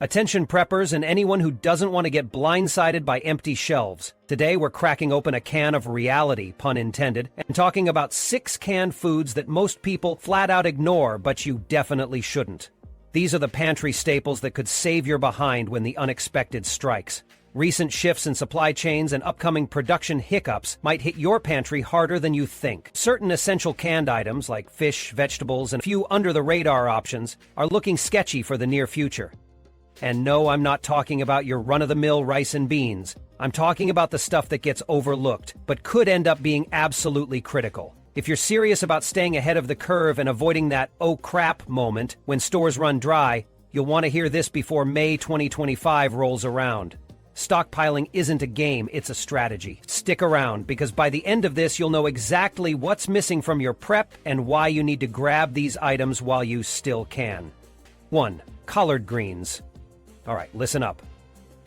Attention preppers and anyone who doesn't want to get blindsided by empty shelves. Today we're cracking open a can of reality, pun intended, and talking about 6 canned foods that most people flat out ignore, but you definitely shouldn't. These are the pantry staples that could save your behind when the unexpected strikes. Recent shifts in supply chains and upcoming production hiccups might hit your pantry harder than you think. Certain essential canned items like fish, vegetables, and a few under-the-radar options are looking sketchy for the near future. And no, I'm not talking about your run-of-the-mill rice and beans. I'm talking about the stuff that gets overlooked, but could end up being absolutely critical. If you're serious about staying ahead of the curve and avoiding that "oh crap" moment when stores run dry, you'll want to hear this before May 2025 rolls around. Stockpiling isn't a game, it's a strategy. Stick around, because by the end of this you'll know exactly what's missing from your prep and why you need to grab these items while you still can. 1. Collard greens. Alright, listen up.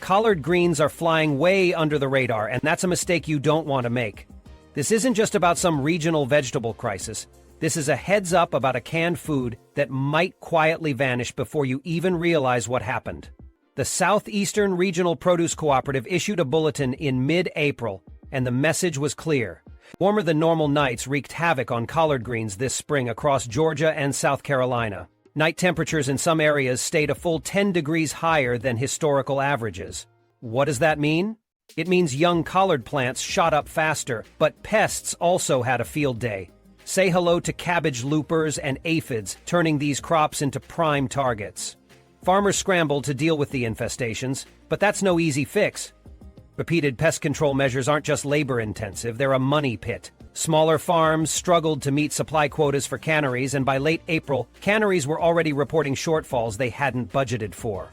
Collard greens are flying way under the radar, and that's a mistake you don't want to make. This isn't just about some regional vegetable crisis. This is a heads up about a canned food that might quietly vanish before you even realize what happened. The Southeastern Regional Produce Cooperative issued a bulletin in mid-April, and the message was clear. Warmer than normal nights wreaked havoc on collard greens this spring across Georgia and South Carolina. Night temperatures in some areas stayed a full 10 degrees higher than historical averages. What does that mean? It means young collard plants shot up faster, but pests also had a field day. Say hello to cabbage loopers and aphids, turning these crops into prime targets. Farmers scrambled to deal with the infestations, but that's no easy fix. Repeated pest control measures aren't just labor-intensive, they're a money pit. Smaller farms struggled to meet supply quotas for canneries, and by late April, canneries were already reporting shortfalls they hadn't budgeted for.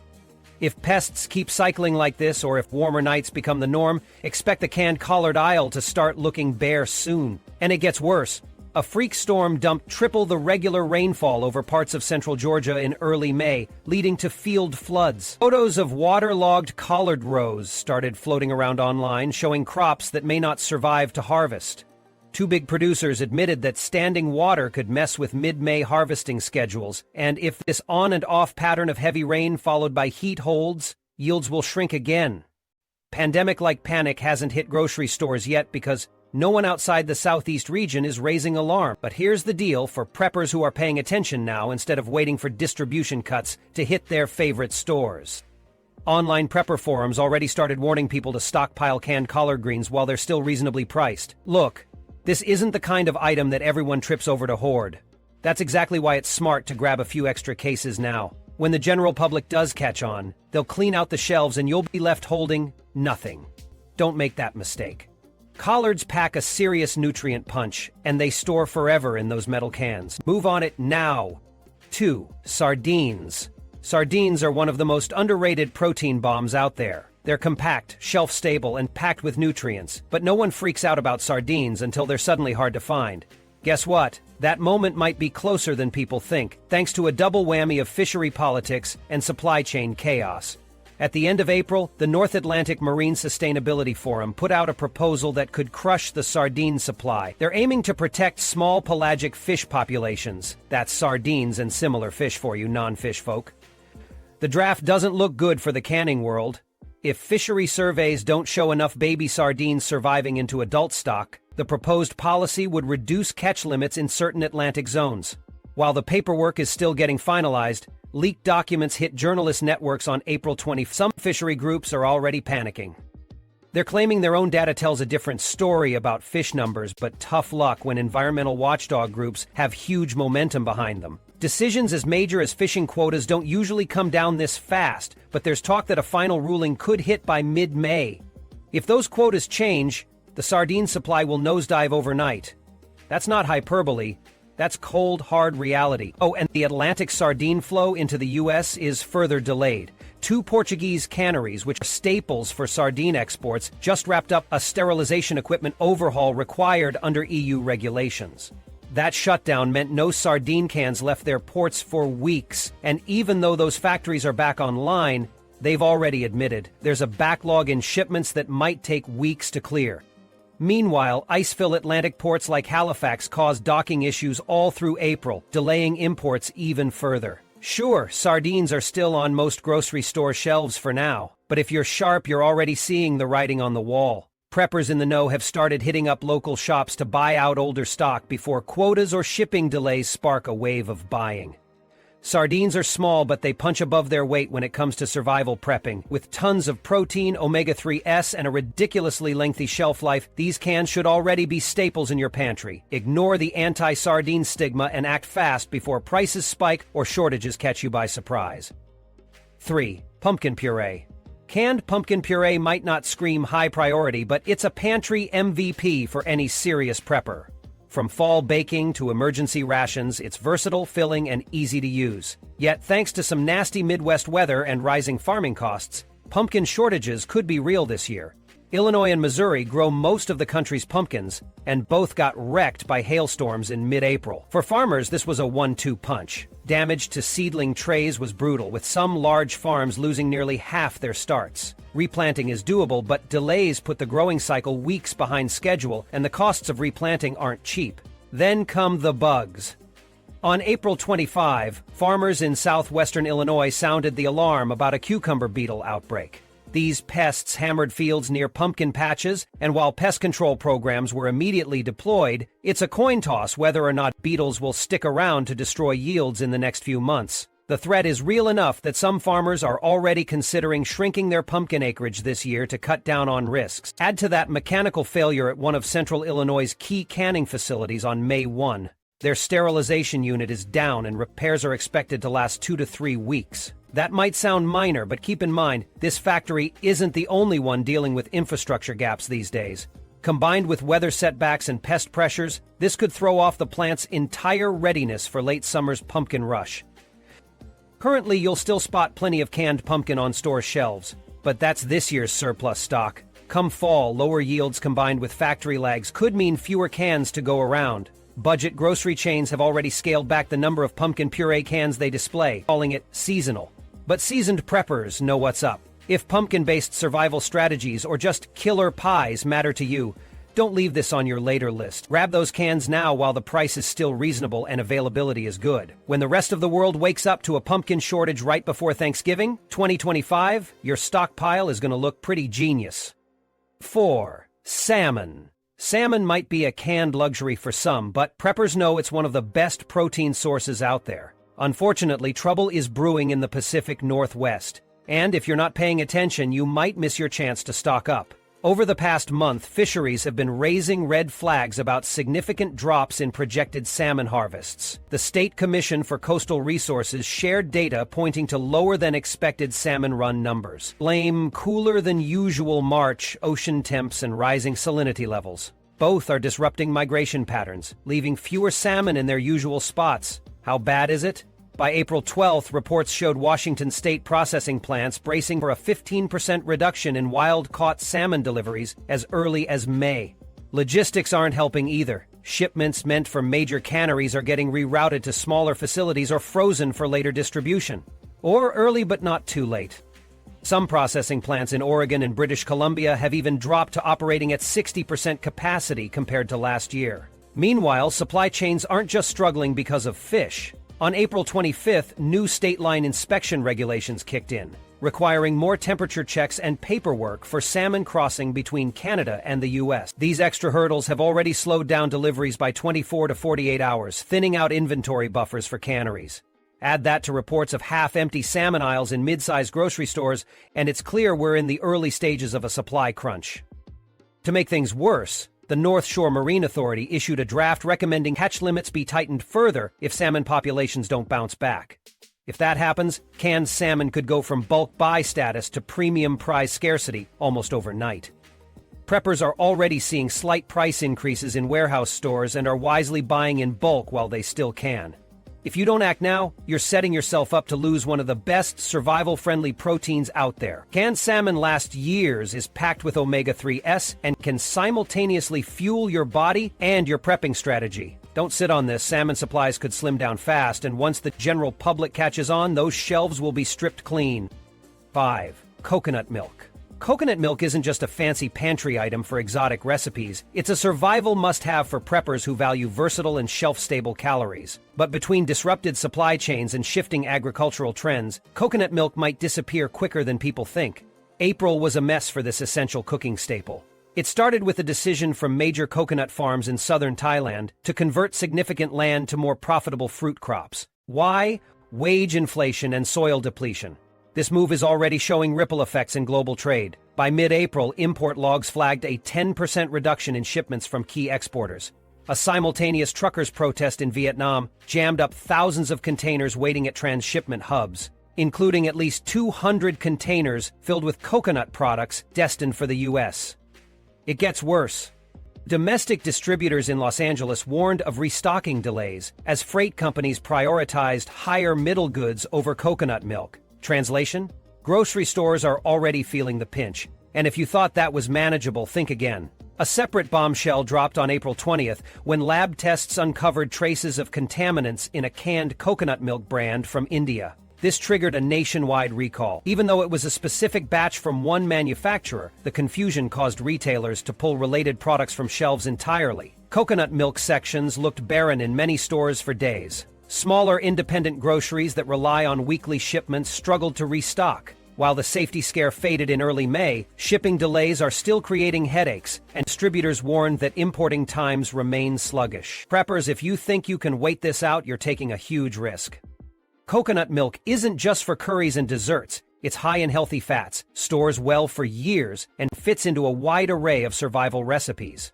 If pests keep cycling like this, or if warmer nights become the norm, expect the canned collard aisle to start looking bare soon. And it gets worse. A freak storm dumped triple the regular rainfall over parts of central Georgia in early May, leading to field floods. Photos of waterlogged collard rows started floating around online, showing crops that may not survive to harvest. 2 big producers admitted that standing water could mess with mid-May harvesting schedules, and if this on and off pattern of heavy rain followed by heat holds, yields will shrink again. Pandemic-like panic hasn't hit grocery stores yet because no one outside the Southeast region is raising alarm. But here's the deal for preppers who are paying attention now instead of waiting for distribution cuts to hit their favorite stores. Online prepper forums already started warning people to stockpile canned collard greens while they're still reasonably priced. Look, this isn't the kind of item that everyone trips over to hoard. That's exactly why it's smart to grab a few extra cases now. When the general public does catch on, they'll clean out the shelves and you'll be left holding nothing. Don't make that mistake. Collards pack a serious nutrient punch, and they store forever in those metal cans. Move on it now. 2. Sardines. Sardines are one of the most underrated protein bombs out there. They're compact, shelf-stable, and packed with nutrients, but no one freaks out about sardines until they're suddenly hard to find. Guess what? That moment might be closer than people think, thanks to a double whammy of fishery politics and supply chain chaos. At the end of April, the North Atlantic Marine Sustainability Forum put out a proposal that could crush the sardine supply. They're aiming to protect small pelagic fish populations. That's sardines and similar fish for you non-fish folk. The draft doesn't look good for the canning world. If fishery surveys don't show enough baby sardines surviving into adult stock, the proposed policy would reduce catch limits in certain Atlantic zones. While the paperwork is still getting finalized, leaked documents hit journalist networks on April 20. Some fishery groups are already panicking. They're claiming their own data tells a different story about fish numbers, but tough luck when environmental watchdog groups have huge momentum behind them. Decisions as major as fishing quotas don't usually come down this fast, but there's talk that a final ruling could hit by mid-May. If those quotas change, the sardine supply will nosedive overnight. That's not hyperbole. That's cold, hard reality. Oh, and the Atlantic sardine flow into the U.S. is further delayed. 2 Portuguese canneries, which are staples for sardine exports, just wrapped up a sterilization equipment overhaul required under EU regulations. That shutdown meant no sardine cans left their ports for weeks, and even though those factories are back online, they've already admitted there's a backlog in shipments that might take weeks to clear. Meanwhile, ice-fill Atlantic ports like Halifax caused docking issues all through April, delaying imports even further. Sure, sardines are still on most grocery store shelves for now, but if you're sharp, you're already seeing the writing on the wall. Preppers in the know have started hitting up local shops to buy out older stock before quotas or shipping delays spark a wave of buying. Sardines are small, but they punch above their weight when it comes to survival prepping. With tons of protein, omega-3s, and a ridiculously lengthy shelf life, these cans should already be staples in your pantry. Ignore the anti-sardine stigma and act fast before prices spike or shortages catch you by surprise. 3. Pumpkin puree. Canned pumpkin puree might not scream high priority, but it's a pantry MVP for any serious prepper. From fall baking to emergency rations, it's versatile, filling, and easy to use. Yet, thanks to some nasty Midwest weather and rising farming costs, pumpkin shortages could be real this year. Illinois and Missouri grow most of the country's pumpkins, and both got wrecked by hailstorms in mid-April. For farmers, this was a 1-2 punch. Damage to seedling trays was brutal, with some large farms losing nearly half their starts. Replanting is doable, but delays put the growing cycle weeks behind schedule, and the costs of replanting aren't cheap. Then come the bugs. On April 25, farmers in southwestern Illinois sounded the alarm about a cucumber beetle outbreak. These pests hammered fields near pumpkin patches, and while pest control programs were immediately deployed, it's a coin toss whether or not beetles will stick around to destroy yields in the next few months. The threat is real enough that some farmers are already considering shrinking their pumpkin acreage this year to cut down on risks. Add to that mechanical failure at one of Central Illinois' key canning facilities on May 1. Their sterilization unit is down and repairs are expected to last 2 to 3 weeks. That might sound minor, but keep in mind, this factory isn't the only one dealing with infrastructure gaps these days. Combined with weather setbacks and pest pressures, this could throw off the plant's entire readiness for late summer's pumpkin rush. Currently, you'll still spot plenty of canned pumpkin on store shelves, but that's this year's surplus stock. Come fall, lower yields combined with factory lags could mean fewer cans to go around. Budget grocery chains have already scaled back the number of pumpkin puree cans they display, calling it seasonal. But seasoned preppers know what's up. If pumpkin-based survival strategies or just killer pies matter to you, don't leave this on your later list. Grab those cans now while the price is still reasonable and availability is good. When the rest of the world wakes up to a pumpkin shortage right before Thanksgiving, 2025, your stockpile is going to look pretty genius. 4. Salmon. Salmon might be a canned luxury for some, but preppers know it's one of the best protein sources out there. Unfortunately, trouble is brewing in the Pacific Northwest, and if you're not paying attention, you might miss your chance to stock up. Over the past month, fisheries have been raising red flags about significant drops in projected salmon harvests. The State Commission for Coastal Resources shared data pointing to lower than expected salmon run numbers. Blame cooler than usual March, ocean temps, and rising salinity levels. Both are disrupting migration patterns, leaving fewer salmon in their usual spots. How bad is it? By April 12th, reports showed Washington state processing plants bracing for a 15% reduction in wild-caught salmon deliveries as early as May. Logistics aren't helping either. Shipments meant for major canneries are getting rerouted to smaller facilities or frozen for later distribution. Or early but not too late. Some processing plants in Oregon and British Columbia have even dropped to operating at 60% capacity compared to last year. Meanwhile, supply chains aren't just struggling because of fish. On April 25th, new state line inspection regulations kicked in, requiring more temperature checks and paperwork for salmon crossing between Canada and the U.S. These extra hurdles have already slowed down deliveries by 24 to 48 hours, thinning out inventory buffers for canneries. Add that to reports of half-empty salmon aisles in mid-sized grocery stores, and it's clear we're in the early stages of a supply crunch. To make things worse, the North Shore Marine Authority issued a draft recommending catch limits be tightened further if salmon populations don't bounce back. If that happens, canned salmon could go from bulk buy status to premium prize scarcity almost overnight. Preppers are already seeing slight price increases in warehouse stores and are wisely buying in bulk while they still can. If you don't act now, you're setting yourself up to lose one of the best survival-friendly proteins out there. Canned salmon lasts years, is packed with omega-3s, and can simultaneously fuel your body and your prepping strategy. Don't sit on this. Salmon supplies could slim down fast, and once the general public catches on, those shelves will be stripped clean. 5. Coconut milk. Coconut milk isn't just a fancy pantry item for exotic recipes, it's a survival must-have for preppers who value versatile and shelf-stable calories. But between disrupted supply chains and shifting agricultural trends, coconut milk might disappear quicker than people think. April was a mess for this essential cooking staple. It started with a decision from major coconut farms in southern Thailand to convert significant land to more profitable fruit crops. Why? Wage inflation and soil depletion. This move is already showing ripple effects in global trade. By mid-April, import logs flagged a 10% reduction in shipments from key exporters. A simultaneous truckers' protest in Vietnam jammed up thousands of containers waiting at transshipment hubs, including at least 200 containers filled with coconut products destined for the U.S. It gets worse. Domestic distributors in Los Angeles warned of restocking delays as freight companies prioritized higher middle goods over coconut milk. Translation? Grocery stores are already feeling the pinch, and if you thought that was manageable, think again. A separate bombshell dropped on April 20th when lab tests uncovered traces of contaminants in a canned coconut milk brand from India. This triggered a nationwide recall. Even though it was a specific batch from one manufacturer, the confusion caused retailers to pull related products from shelves entirely. Coconut milk sections looked barren in many stores for days. Smaller independent groceries that rely on weekly shipments struggled to restock. While the safety scare faded in early May, shipping delays are still creating headaches, and distributors warned that importing times remain sluggish. Preppers, if you think you can wait this out, you're taking a huge risk. Coconut milk isn't just for curries and desserts. It's high in healthy fats, stores well for years, and fits into a wide array of survival recipes.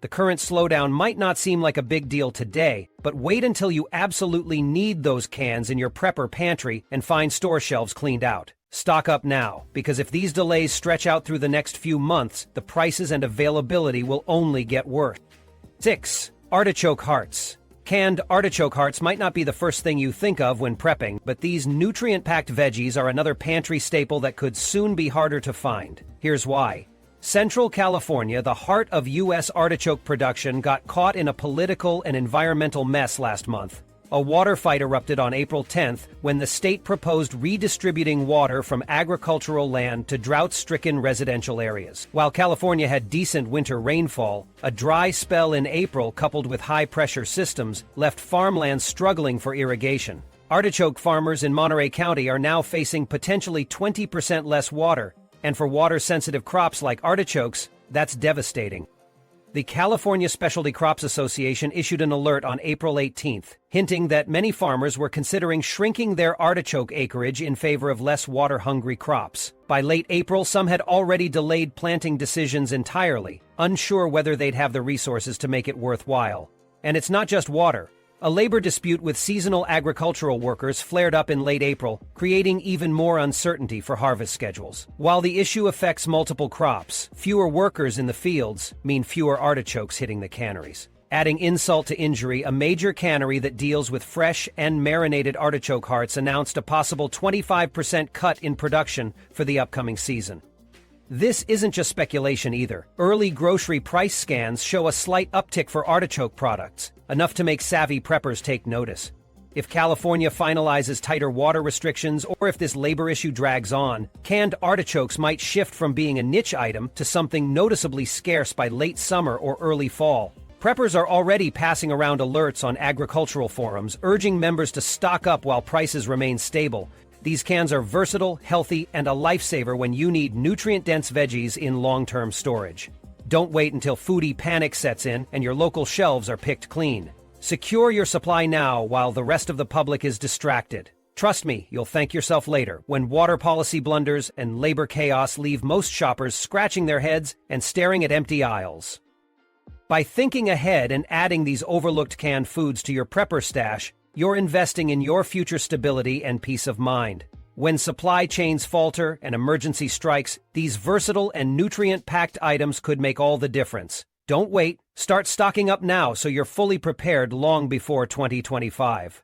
The current slowdown might not seem like a big deal today, but wait until you absolutely need those cans in your prepper pantry and find store shelves cleaned out. Stock up now, because if these delays stretch out through the next few months, the prices and availability will only get worse. 6. Artichoke hearts. Canned artichoke hearts might not be the first thing you think of when prepping, but these nutrient-packed veggies are another pantry staple that could soon be harder to find. Here's why. Central California, the heart of U.S. artichoke production, got caught in a political and environmental mess last month. A water fight erupted on April 10th when the state proposed redistributing water from agricultural land to drought-stricken residential areas. While California had decent winter rainfall, a dry spell in April coupled with high-pressure systems left farmlands struggling for irrigation. Artichoke farmers in Monterey County are now facing potentially 20% less water, and for water-sensitive crops like artichokes, that's devastating. The California Specialty Crops Association issued an alert on April 18th, hinting that many farmers were considering shrinking their artichoke acreage in favor of less water-hungry crops. By late April, some had already delayed planting decisions entirely, unsure whether they'd have the resources to make it worthwhile. And it's not just water. A labor dispute with seasonal agricultural workers flared up in late April, creating even more uncertainty for harvest schedules. While the issue affects multiple crops, fewer workers in the fields mean fewer artichokes hitting the canneries. Adding insult to injury, a major cannery that deals with fresh and marinated artichoke hearts announced a possible 25% cut in production for the upcoming season. This isn't just speculation either. Early grocery price scans show a slight uptick for artichoke products, enough to make savvy preppers take notice. If California finalizes tighter water restrictions or if this labor issue drags on, canned artichokes might shift from being a niche item to something noticeably scarce by late summer or early fall. Preppers are already passing around alerts on agricultural forums, urging members to stock up while prices remain stable. These cans are versatile, healthy, and a lifesaver when you need nutrient-dense veggies in long-term storage. Don't wait until foodie panic sets in and your local shelves are picked clean. Secure your supply now while the rest of the public is distracted. Trust me, you'll thank yourself later when water policy blunders and labor chaos leave most shoppers scratching their heads and staring at empty aisles. By thinking ahead and adding these overlooked canned foods to your prepper stash, you're investing in your future stability and peace of mind. When supply chains falter and emergency strikes, these versatile and nutrient-packed items could make all the difference. Don't wait. Start stocking up now so you're fully prepared long before 2025.